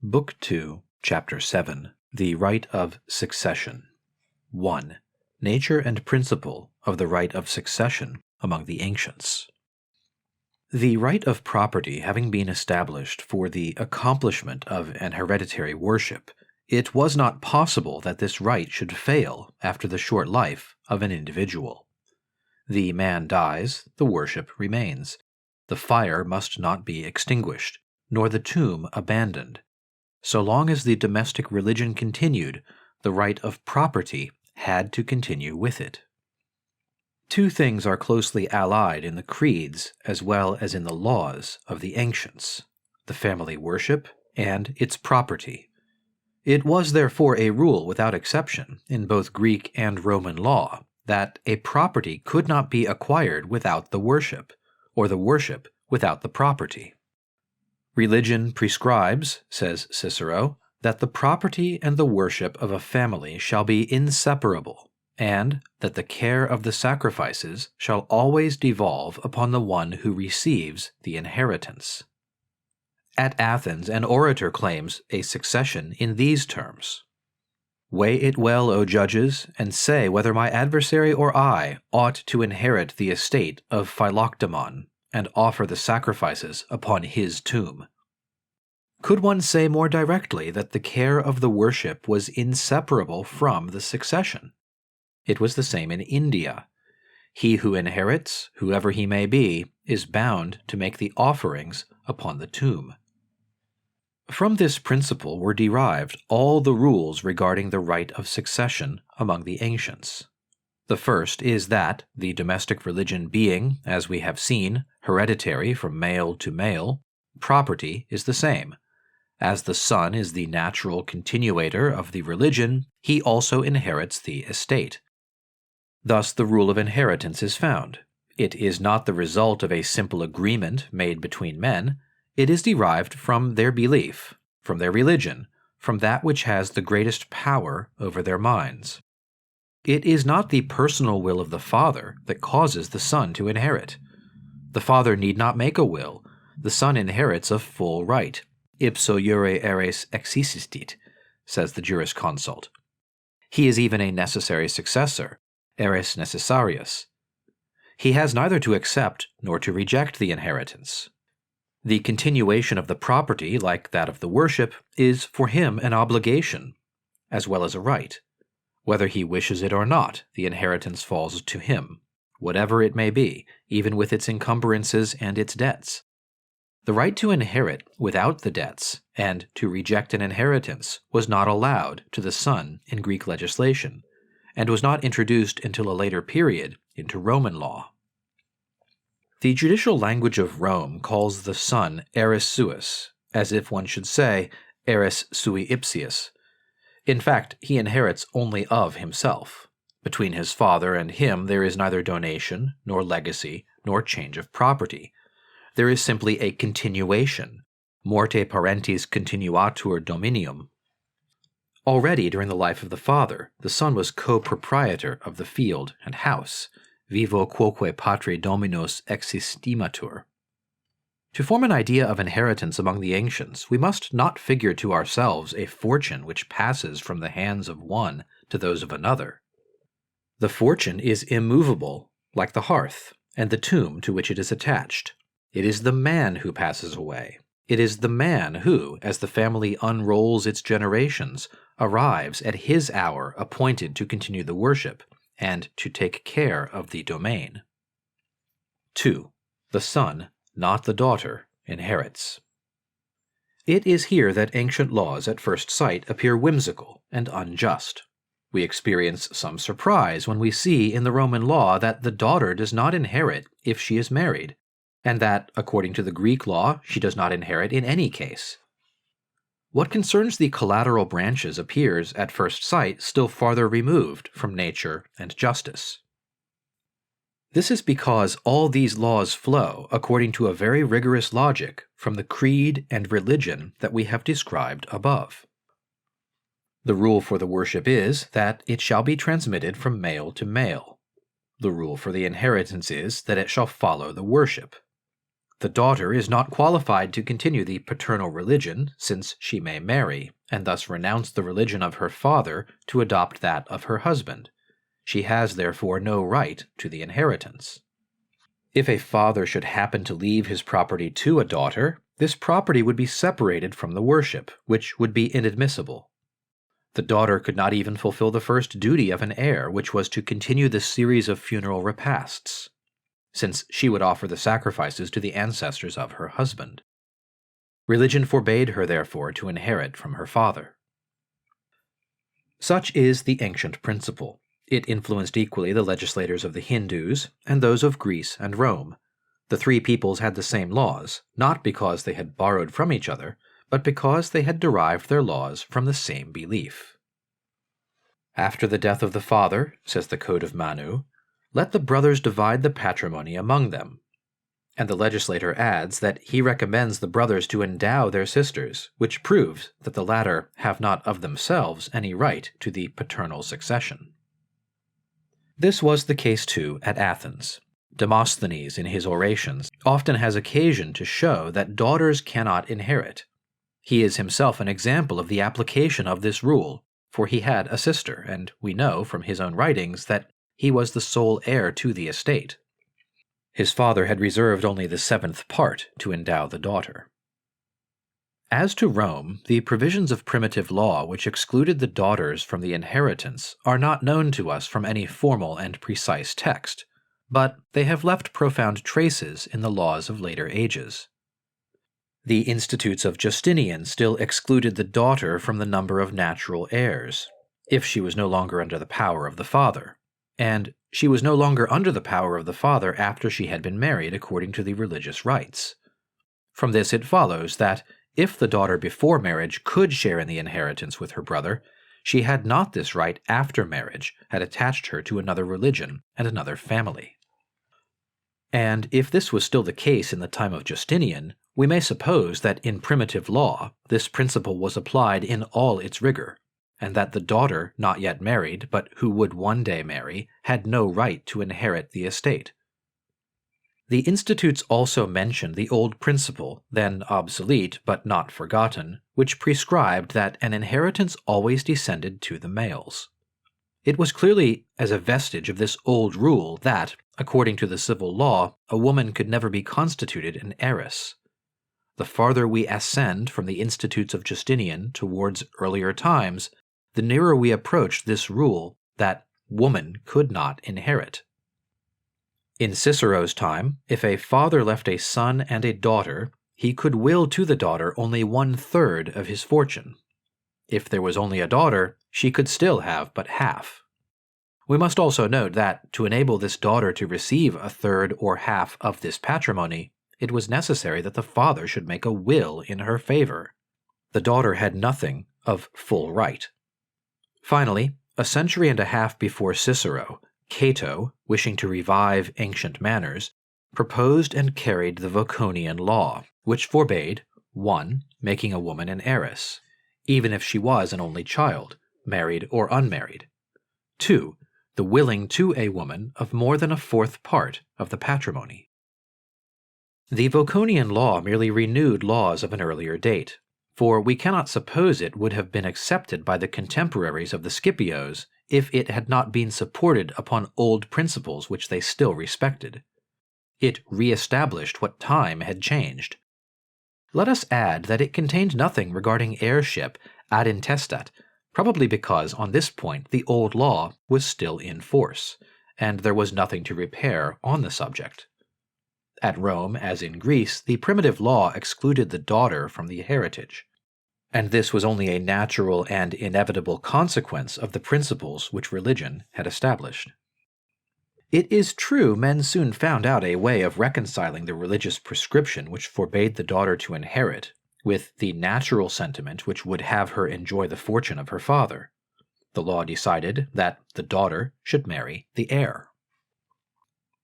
Book 2, Chapter 7, The Right of Succession. 1. Nature and Principle of the Right of Succession among the Ancients. The right of property having been established for the accomplishment of an hereditary worship, it was not possible that this right should fail after the short life of an individual. The man dies, the worship remains. The fire must not be extinguished, nor the tomb abandoned. So long as the domestic religion continued, the right of property had to continue with it. Two things are closely allied in the creeds as well as in the laws of the ancients: the family worship and its property. It was therefore a rule without exception in both Greek and Roman law that a property could not be acquired without the worship, or the worship without the property. Religion prescribes, says Cicero, that the property and the worship of a family shall be inseparable, and that the care of the sacrifices shall always devolve upon the one who receives the inheritance. At Athens, an orator claims a succession in these terms: "Weigh it well, O judges, and say whether my adversary or I ought to inherit the estate of Philoctemon, and offer the sacrifices upon his tomb." Could one say more directly that the care of the worship was inseparable from the succession? It was the same in India. He who inherits, whoever he may be, is bound to make the offerings upon the tomb. From this principle were derived all the rules regarding the right of succession among the ancients. The first is that, the domestic religion being, as we have seen, hereditary from male to male, property is the same. As the son is the natural continuator of the religion, he also inherits the estate. Thus the rule of inheritance is found. It is not the result of a simple agreement made between men. It is derived from their belief, from their religion, from that which has the greatest power over their minds. It is not the personal will of the father that causes the son to inherit. The father need not make a will. The son inherits of full right. Ipso iure eres existit, says the jurisconsult. He is even a necessary successor, eres necessarius. He has neither to accept nor to reject the inheritance. The continuation of the property, like that of the worship, is for him an obligation, as well as a right. Whether he wishes it or not, the inheritance falls to him, whatever it may be, even with its encumbrances and its debts. The right to inherit without the debts and to reject an inheritance was not allowed to the son in Greek legislation, and was not introduced until a later period into Roman law. The judicial language of Rome calls the son eris suis, as if one should say eris sui ipsius. In fact, he inherits only of himself. Between his father and him there is neither donation, nor legacy, nor change of property. There is simply a continuation, morte parentis continuatur dominium. Already during the life of the father, the son was co-proprietor of the field and house, vivo quoque patre dominos existimatur. To form an idea of inheritance among the ancients, we must not figure to ourselves a fortune which passes from the hands of one to those of another. The fortune is immovable, like the hearth, and the tomb to which it is attached. It is the man who passes away. It is the man who, as the family unrolls its generations, arrives at his hour appointed to continue the worship and to take care of the domain. 2. The son, not the daughter, inherits. It is here that ancient laws at first sight appear whimsical and unjust. We experience some surprise when we see in the Roman law that the daughter does not inherit if she is married, and that, according to the Greek law, she does not inherit in any case. What concerns the collateral branches appears, at first sight, still farther removed from nature and justice. This is because all these laws flow, according to a very rigorous logic, from the creed and religion that we have described above. The rule for the worship is that it shall be transmitted from male to male. The rule for the inheritance is that it shall follow the worship. The daughter is not qualified to continue the paternal religion, since she may marry, and thus renounce the religion of her father to adopt that of her husband. She has therefore no right to the inheritance. If a father should happen to leave his property to a daughter, this property would be separated from the worship, which would be inadmissible. The daughter could not even fulfill the first duty of an heir, which was to continue the series of funeral repasts, since she would offer the sacrifices to the ancestors of her husband. Religion forbade her, therefore, to inherit from her father. Such is the ancient principle. It influenced equally the legislators of the Hindus and those of Greece and Rome. The three peoples had the same laws, not because they had borrowed from each other, but because they had derived their laws from the same belief. After the death of the father, says the Code of Manu, let the brothers divide the patrimony among them. And the legislator adds that he recommends the brothers to endow their sisters, which proves that the latter have not of themselves any right to the paternal succession. This was the case too at Athens. Demosthenes, in his orations, often has occasion to show that daughters cannot inherit. He is himself an example of the application of this rule, for he had a sister, and we know from his own writings that he was the sole heir to the estate. His father had reserved only the 7th part to endow the daughter. As to Rome, the provisions of primitive law which excluded the daughters from the inheritance are not known to us from any formal and precise text, but they have left profound traces in the laws of later ages. The Institutes of Justinian still excluded the daughter from the number of natural heirs, if she was no longer under the power of the father, and she was no longer under the power of the father after she had been married according to the religious rites. From this it follows that, if the daughter before marriage could share in the inheritance with her brother, she had not this right after marriage had attached her to another religion and another family. And if this was still the case in the time of Justinian, we may suppose that in primitive law this principle was applied in all its rigor, and that the daughter not yet married, but who would one day marry, had no right to inherit the estate. The Institutes also mentioned the old principle, then obsolete but not forgotten, which prescribed that an inheritance always descended to the males. It was clearly as a vestige of this old rule that, according to the civil law, a woman could never be constituted an heiress. The farther we ascend from the Institutes of Justinian towards earlier times, the nearer we approach this rule that woman could not inherit. In Cicero's time, if a father left a son and a daughter, he could will to the daughter only 1/3 of his fortune. If there was only a daughter, she could still have but half. We must also note that, to enable this daughter to receive 1/3 or half of this patrimony, it was necessary that the father should make a will in her favor. The daughter had nothing of full right. Finally, a century and a half before Cicero, Cato, wishing to revive ancient manners, proposed and carried the Voconian law, which forbade 1. Making a woman an heiress, even if she was an only child, married or unmarried. 2. The willing to a woman of more than 1/4 part of the patrimony. The Voconian law merely renewed laws of an earlier date, for we cannot suppose it would have been accepted by the contemporaries of the Scipios if it had not been supported upon old principles which they still respected. It re-established what time had changed. Let us add that it contained nothing regarding heirship ad intestat, probably because on this point the old law was still in force, and there was nothing to repair on the subject. At Rome, as in Greece, the primitive law excluded the daughter from the heritage, and this was only a natural and inevitable consequence of the principles which religion had established. It is true men soon found out a way of reconciling the religious prescription which forbade the daughter to inherit with the natural sentiment which would have her enjoy the fortune of her father. The law decided that the daughter should marry the heir.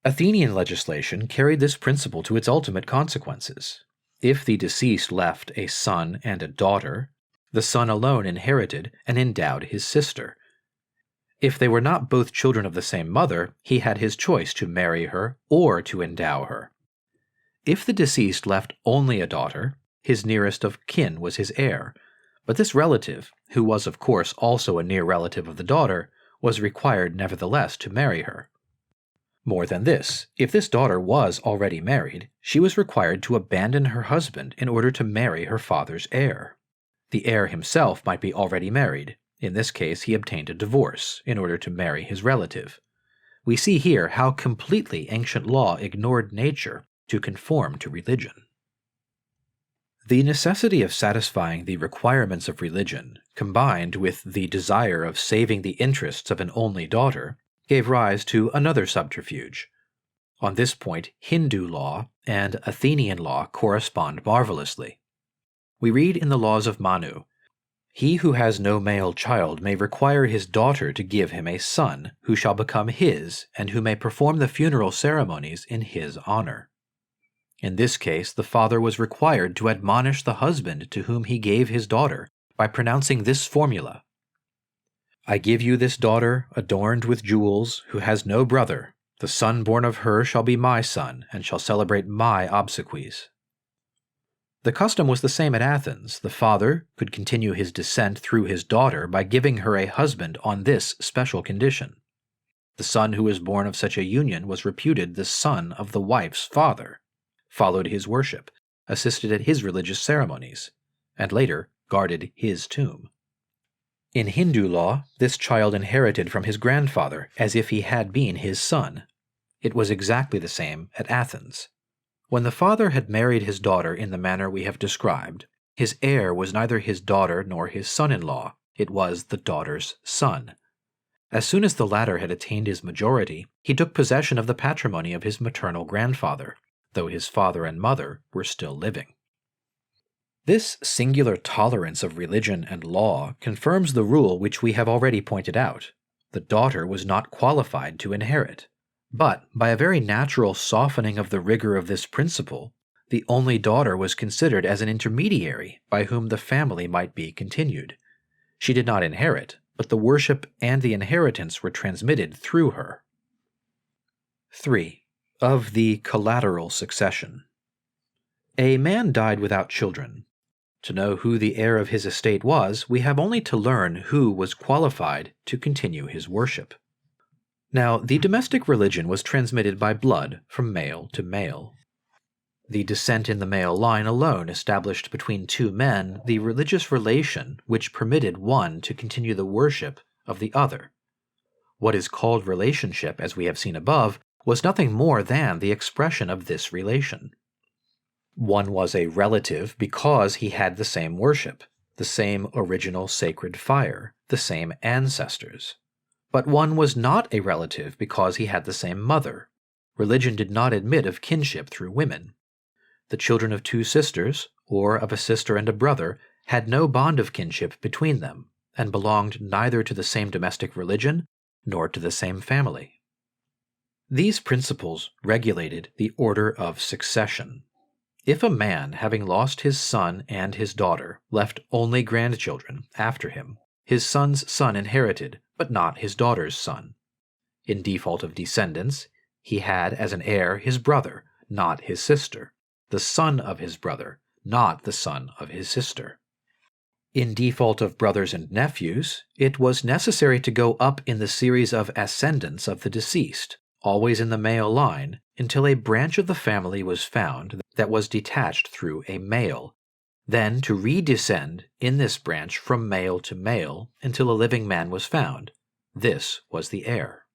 Athenian legislation carried this principle to its ultimate consequences. If the deceased left a son and a daughter, the son alone inherited and endowed his sister. If they were not both children of the same mother, he had his choice to marry her or to endow her. If the deceased left only a daughter, his nearest of kin was his heir, but this relative, who was of course also a near relative of the daughter, was required nevertheless to marry her. More than this, if this daughter was already married, she was required to abandon her husband in order to marry her father's heir. The heir himself might be already married. In this case, he obtained a divorce in order to marry his relative. We see here how completely ancient law ignored nature to conform to religion. The necessity of satisfying the requirements of religion, combined with the desire of saving the interests of an only daughter, gave rise to another subterfuge. On this point, Hindu law and Athenian law correspond marvelously. We read in the laws of Manu, "He who has no male child may require his daughter to give him a son, who shall become his, and who may perform the funeral ceremonies in his honor." In this case, the father was required to admonish the husband to whom he gave his daughter by pronouncing this formula: "I give you this daughter, adorned with jewels, who has no brother. The son born of her shall be my son, and shall celebrate my obsequies." The custom was the same at Athens. The father could continue his descent through his daughter by giving her a husband on this special condition. The son who was born of such a union was reputed the son of the wife's father, followed his worship, assisted at his religious ceremonies, and later guarded his tomb. In Hindu law, this child inherited from his grandfather as if he had been his son. It was exactly the same at Athens. When the father had married his daughter in the manner we have described, his heir was neither his daughter nor his son-in-law, it was the daughter's son. As soon as the latter had attained his majority, he took possession of the patrimony of his maternal grandfather, though his father and mother were still living. This singular tolerance of religion and law confirms the rule which we have already pointed out. The daughter was not qualified to inherit. But, by a very natural softening of the rigor of this principle, the only daughter was considered as an intermediary by whom the family might be continued. She did not inherit, but the worship and the inheritance were transmitted through her. 3. Of the collateral succession. A man died without children. To know who the heir of his estate was, we have only to learn who was qualified to continue his worship. Now, the domestic religion was transmitted by blood from male to male. The descent in the male line alone established between two men the religious relation which permitted one to continue the worship of the other. What is called relationship, as we have seen above, was nothing more than the expression of this relation. One was a relative because he had the same worship, the same original sacred fire, the same ancestors. But one was not a relative because he had the same mother. Religion did not admit of kinship through women. The children of two sisters, or of a sister and a brother, had no bond of kinship between them, and belonged neither to the same domestic religion nor to the same family. These principles regulated the order of succession. If a man, having lost his son and his daughter, left only grandchildren after him, his son's son inherited, but not his daughter's son. In default of descendants, he had as an heir his brother, not his sister, the son of his brother, not the son of his sister. In default of brothers and nephews, it was necessary to go up in the series of ascendants of the deceased, always in the male line, until a branch of the family was found that was detached through a male, then to redescend in this branch from male to male until a living man was found. This was the heir.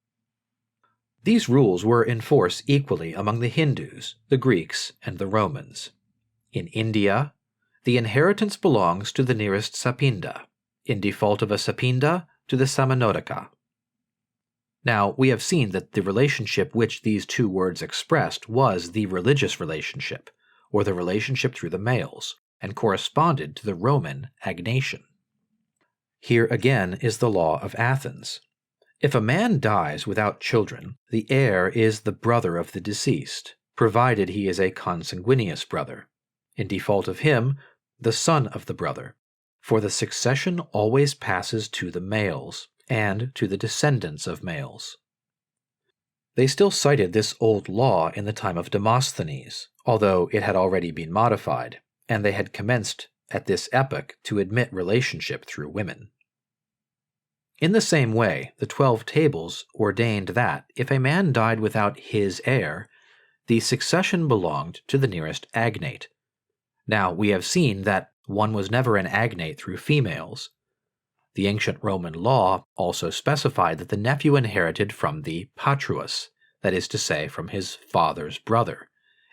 These rules were in force equally among the Hindus, the Greeks, and the Romans. In India, the inheritance belongs to the nearest Sapinda, in default of a Sapinda, to the Samanodaka. Now, we have seen that the relationship which these two words expressed was the religious relationship, or the relationship through the males, and corresponded to the Roman agnation. Here again is the law of Athens. If a man dies without children, the heir is the brother of the deceased, provided he is a consanguineous brother. In default of him, the son of the brother, for the succession always passes to the males, and to the descendants of males. They still cited this old law in the time of Demosthenes, although it had already been modified, and they had commenced at this epoch to admit relationship through women. In the same way, the 12 Tables ordained that, if a man died without his heir, the succession belonged to the nearest agnate. Now, we have seen that one was never an agnate through females. The ancient Roman law also specified that the nephew inherited from the patruus, that is to say, from his father's brother,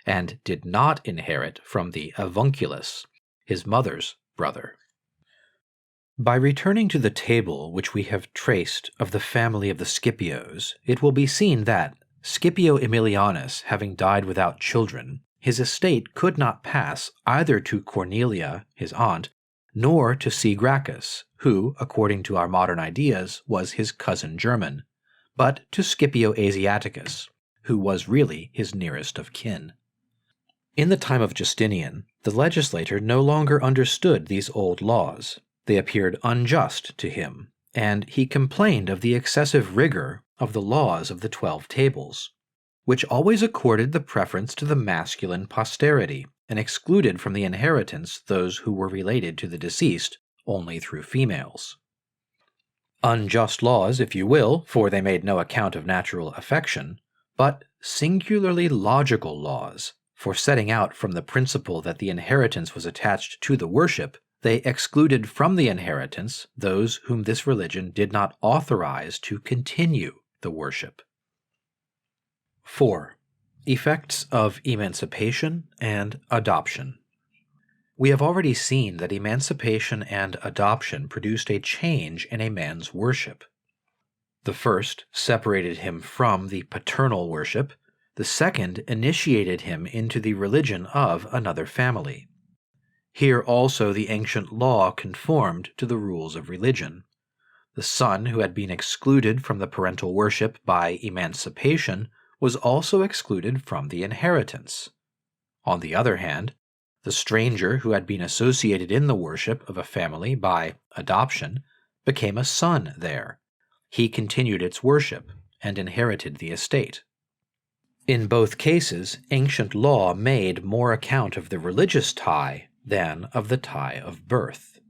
and did not inherit from the avunculus, his mother's brother. By returning to the table which we have traced of the family of the Scipios, it will be seen that, Scipio Aemilianus having died without children, his estate could not pass either to Cornelia, his aunt, nor to C. Gracchus, who, according to our modern ideas, was his cousin german, but to Scipio Asiaticus, who was really his nearest of kin. In the time of Justinian, the legislator no longer understood these old laws. They appeared unjust to him, and he complained of the excessive rigor of the laws of the 12 Tables, which always accorded the preference to the masculine posterity, and excluded from the inheritance those who were related to the deceased only through females. Unjust laws, if you will, for they made no account of natural affection, but singularly logical laws, for setting out from the principle that the inheritance was attached to the worship, they excluded from the inheritance those whom this religion did not authorize to continue the worship. 4. Effects of emancipation and adoption. We have already seen that emancipation and adoption produced a change in a man's worship. The first separated him from the paternal worship, the second initiated him into the religion of another family. Here also the ancient law conformed to the rules of religion. The son who had been excluded from the parental worship by emancipation was also excluded from the inheritance. On the other hand, the stranger who had been associated in the worship of a family by adoption became a son there. He continued its worship and inherited the estate. In both cases, ancient law made more account of the religious tie than of the tie of birth.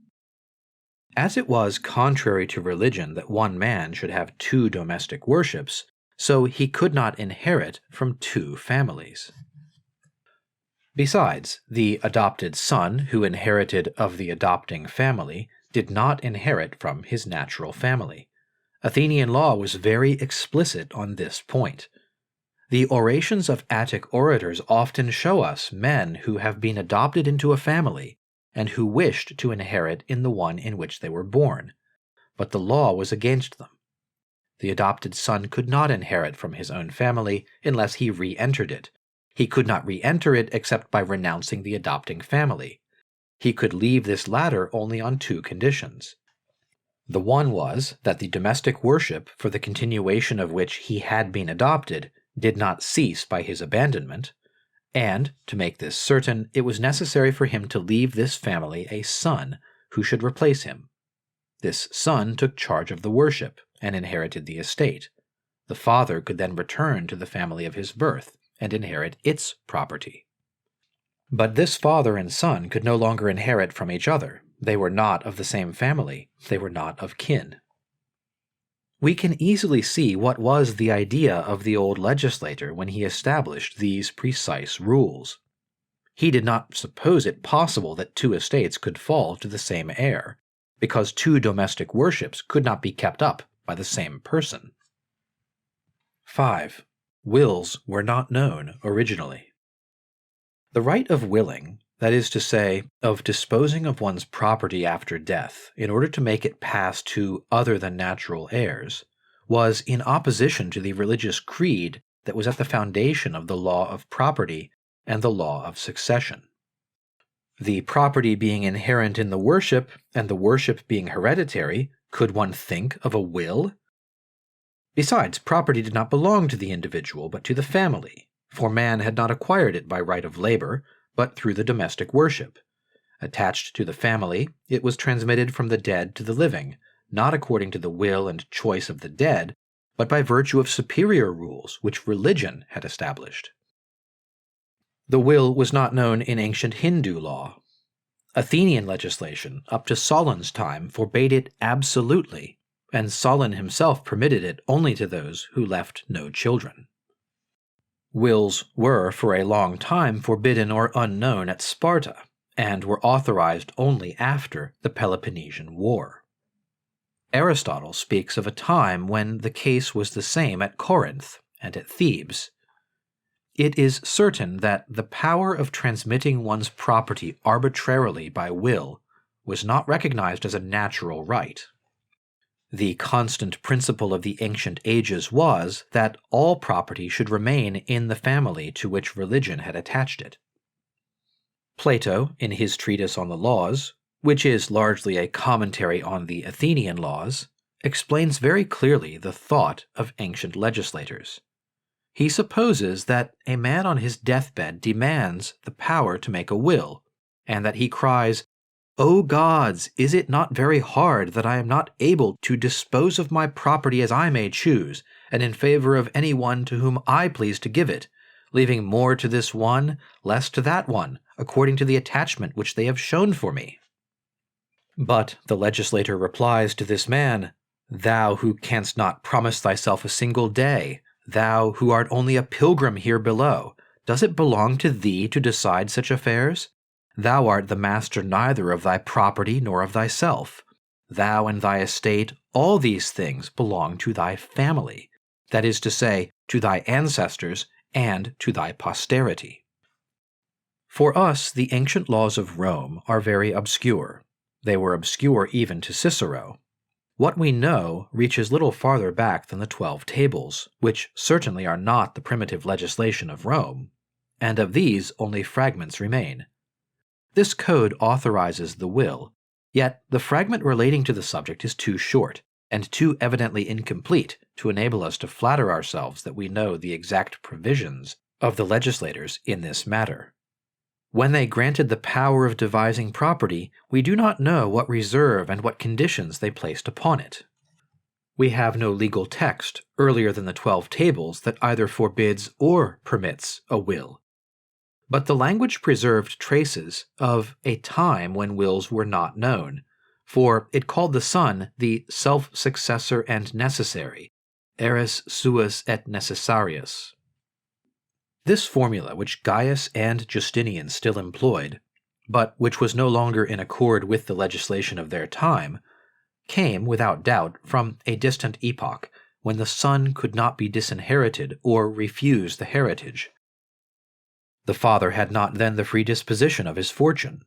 As it was contrary to religion that one man should have 2 domestic worships, so he could not inherit from 2 families. Besides, the adopted son who inherited of the adopting family did not inherit from his natural family. Athenian law was very explicit on this point. The orations of Attic orators often show us men who have been adopted into a family and who wished to inherit in the one in which they were born, but the law was against them. The adopted son could not inherit from his own family unless he re-entered it. He could not re-enter it except by renouncing the adopting family. He could leave this latter only on 2 conditions. The one was that the domestic worship for the continuation of which he had been adopted did not cease by his abandonment, and, to make this certain, it was necessary for him to leave this family a son who should replace him. This son took charge of the worship and inherited the estate. The father could then return to the family of his birth and inherit its property. But this father and son could no longer inherit from each other. They were not of the same family. They were not of kin. We can easily see what was the idea of the old legislator when he established these precise rules. He did not suppose it possible that 2 estates could fall to the same heir, because 2 domestic worships could not be kept up by the same person. 5. Wills were not known originally. The right of willing, that is to say, of disposing of one's property after death in order to make it pass to other than natural heirs, was in opposition to the religious creed that was at the foundation of the law of property and the law of succession. The property being inherent in the worship, and the worship being hereditary, could one think of a will? Besides, property did not belong to the individual but to the family, for man had not acquired it by right of labor, but through the domestic worship. Attached to the family, it was transmitted from the dead to the living, not according to the will and choice of the dead, but by virtue of superior rules which religion had established. The will was not known in ancient Hindu law. Athenian legislation up to Solon's time forbade it absolutely, and Solon himself permitted it only to those who left no children. Wills were for a long time forbidden or unknown at Sparta, and were authorized only after the Peloponnesian War. Aristotle speaks of a time when the case was the same at Corinth and at Thebes. It is certain that the power of transmitting one's property arbitrarily by will was not recognized as a natural right. The constant principle of the ancient ages was that all property should remain in the family to which religion had attached it. Plato, in his treatise on the laws, which is largely a commentary on the Athenian laws, explains very clearly the thought of ancient legislators. He supposes that a man on his deathbed demands the power to make a will, and that he cries, "O gods, is it not very hard that I am not able to dispose of my property as I may choose, and in favor of any one to whom I please to give it, leaving more to this one, less to that one, according to the attachment which they have shown for me?" But the legislator replies to this man, "Thou who canst not promise thyself a single day, thou who art only a pilgrim here below, does it belong to thee to decide such affairs? Thou art the master neither of thy property nor of thyself. Thou and thy estate, all these things belong to thy family, that is to say, to thy ancestors and to thy posterity." For us, the ancient laws of Rome are very obscure. They were obscure even to Cicero. What we know reaches little farther back than the 12 Tables, which certainly are not the primitive legislation of Rome, and of these only fragments remain. This code authorizes the will, yet the fragment relating to the subject is too short, and too evidently incomplete to enable us to flatter ourselves that we know the exact provisions of the legislators in this matter. When they granted the power of devising property, we do not know what reserve and what conditions they placed upon it. We have no legal text earlier than the 12 Tables that either forbids or permits a will. But the language preserved traces of a time when wills were not known, for it called the son the self-successor and necessary, eris suis et necessarius. This formula, which Gaius and Justinian still employed, but which was no longer in accord with the legislation of their time, came, without doubt, from a distant epoch when the son could not be disinherited or refuse the heritage. The father had not then the free disposition of his fortune.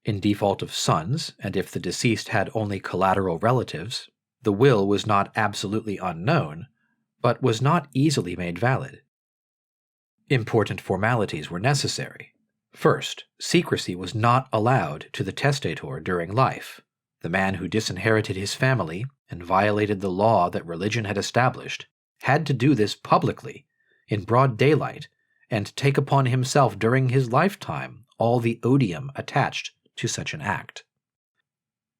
In default of sons, and if the deceased had only collateral relatives, the will was not absolutely unknown, but was not easily made valid. Important formalities were necessary. First, secrecy was not allowed to the testator during life. The man who disinherited his family and violated the law that religion had established had to do this publicly, in broad daylight, and take upon himself during his lifetime all the odium attached to such an act.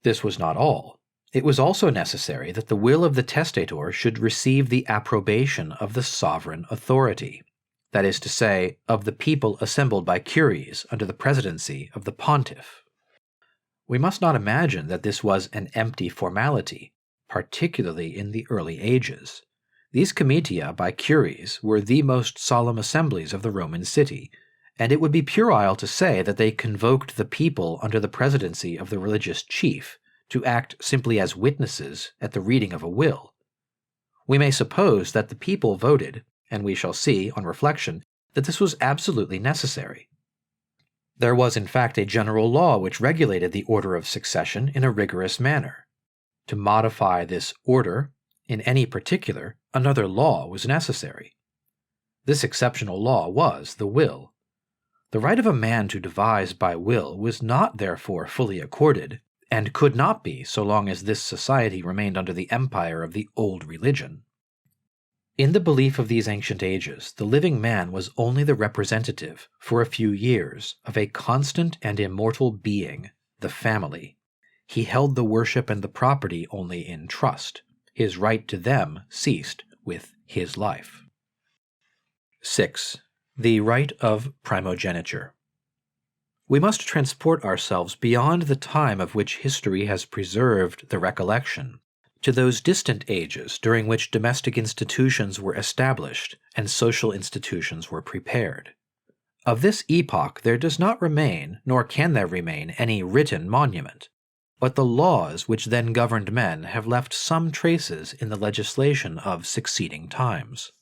This was not all. It was also necessary that the will of the testator should receive the approbation of the sovereign authority, that is to say, of the people assembled by curies under the presidency of the pontiff. We must not imagine that this was an empty formality, particularly in the early ages. These comitia by curies were the most solemn assemblies of the Roman city, and it would be puerile to say that they convoked the people under the presidency of the religious chief to act simply as witnesses at the reading of a will. We may suppose that the people voted, and we shall see, on reflection, that this was absolutely necessary. There was in fact a general law which regulated the order of succession in a rigorous manner. To modify this order, in any particular, another law was necessary. This exceptional law was the will. The right of a man to devise by will was not therefore fully accorded, and could not be so long as this society remained under the empire of the old religion. In the belief of these ancient ages, the living man was only the representative, for a few years, of a constant and immortal being, the family. He held the worship and the property only in trust. His right to them ceased with his life. 6. The right of primogeniture. We must transport ourselves beyond the time of which history has preserved the recollection, to those distant ages during which domestic institutions were established and social institutions were prepared. Of this epoch there does not remain, nor can there remain, any written monument, but the laws which then governed men have left some traces in the legislation of succeeding times.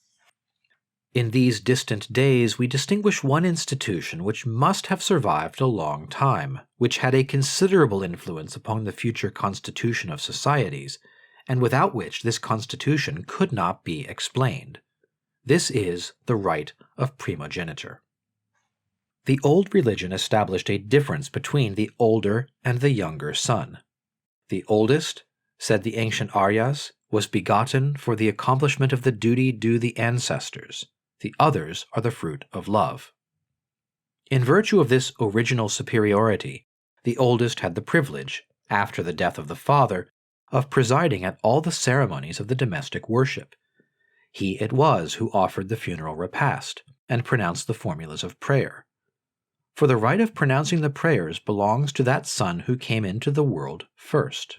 In these distant days we distinguish one institution which must have survived a long time, which had a considerable influence upon the future constitution of societies, and without which this constitution could not be explained. This is the right of primogeniture. The old religion established a difference between the older and the younger son. The oldest, said the ancient Aryas, was begotten for the accomplishment of the duty due the ancestors. The others are the fruit of love. In virtue of this original superiority, the oldest had the privilege, after the death of the father, of presiding at all the ceremonies of the domestic worship. He it was who offered the funeral repast, and pronounced the formulas of prayer. For the right of pronouncing the prayers belongs to that son who came into the world first.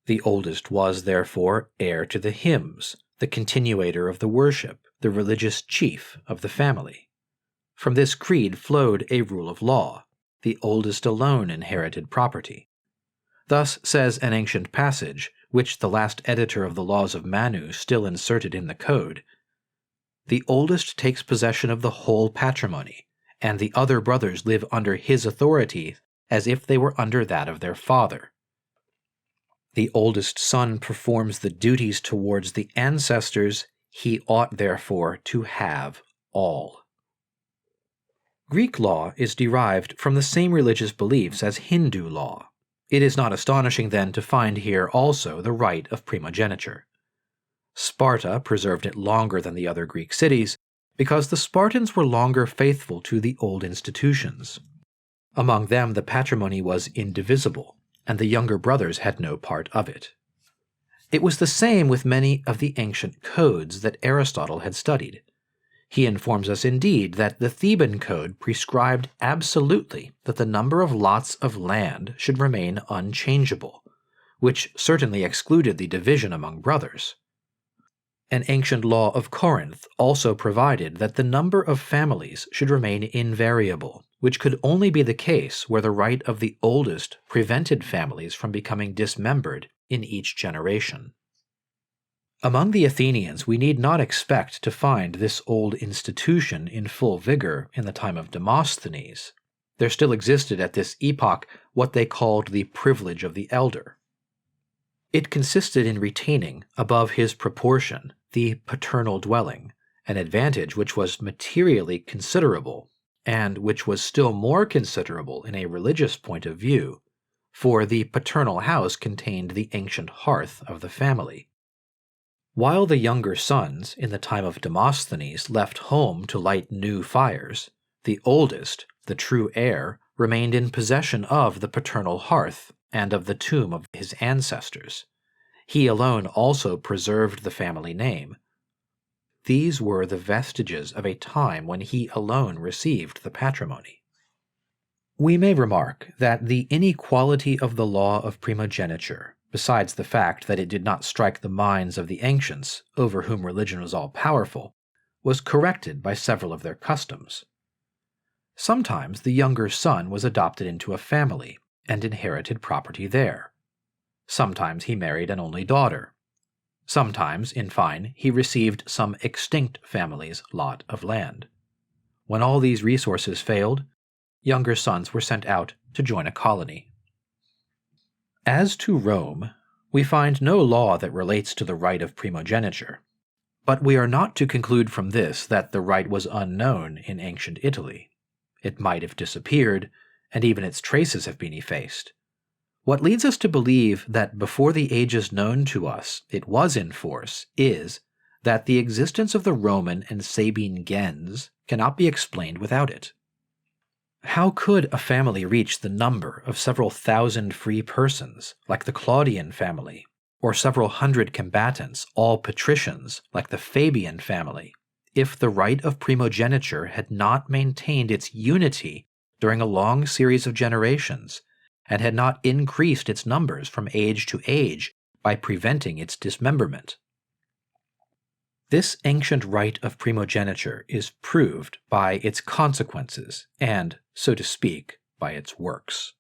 The oldest was, therefore, heir to the hymns, the continuator of the worship, the religious chief of the family. From this creed flowed a rule of law. The oldest alone inherited property. Thus says an ancient passage, which the last editor of the laws of Manu still inserted in the code, "The oldest takes possession of the whole patrimony, and the other brothers live under his authority as if they were under that of their father. The oldest son performs the duties towards the ancestors, he ought therefore to have all." Greek law is derived from the same religious beliefs as Hindu law. It is not astonishing, then, to find here also the right of primogeniture. Sparta preserved it longer than the other Greek cities, because the Spartans were longer faithful to the old institutions. Among them the patrimony was indivisible, and the younger brothers had no part of it. It was the same with many of the ancient codes that Aristotle had studied. He informs us indeed that the Theban code prescribed absolutely that the number of lots of land should remain unchangeable, which certainly excluded the division among brothers. An ancient law of Corinth also provided that the number of families should remain invariable, which could only be the case where the right of the oldest prevented families from becoming dismembered in each generation. Among the Athenians we need not expect to find this old institution in full vigor in the time of Demosthenes. There still existed at this epoch what they called the privilege of the elder. It consisted in retaining, above his proportion, the paternal dwelling, an advantage which was materially considerable, and which was still more considerable in a religious point of view, for the paternal house contained the ancient hearth of the family. While the younger sons, in the time of Demosthenes, left home to light new fires, the oldest, the true heir, remained in possession of the paternal hearth and of the tomb of his ancestors. He alone also preserved the family name. These were the vestiges of a time when he alone received the patrimony. We may remark that the inequality of the law of primogeniture, besides the fact that it did not strike the minds of the ancients, over whom religion was all-powerful, was corrected by several of their customs. Sometimes the younger son was adopted into a family and inherited property there. Sometimes he married an only daughter. Sometimes, in fine, he received some extinct family's lot of land. When all these resources failed, younger sons were sent out to join a colony. As to Rome, we find no law that relates to the right of primogeniture, but we are not to conclude from this that the right was unknown in ancient Italy. It might have disappeared, and even its traces have been effaced. What leads us to believe that before the ages known to us it was in force is that the existence of the Roman and Sabine gens cannot be explained without it. How could a family reach the number of several thousand free persons, like the Claudian family, or several hundred combatants, all patricians, like the Fabian family, if the right of primogeniture had not maintained its unity during a long series of generations, and had not increased its numbers from age to age by preventing its dismemberment. This ancient right of primogeniture is proved by its consequences and, so to speak, by its works.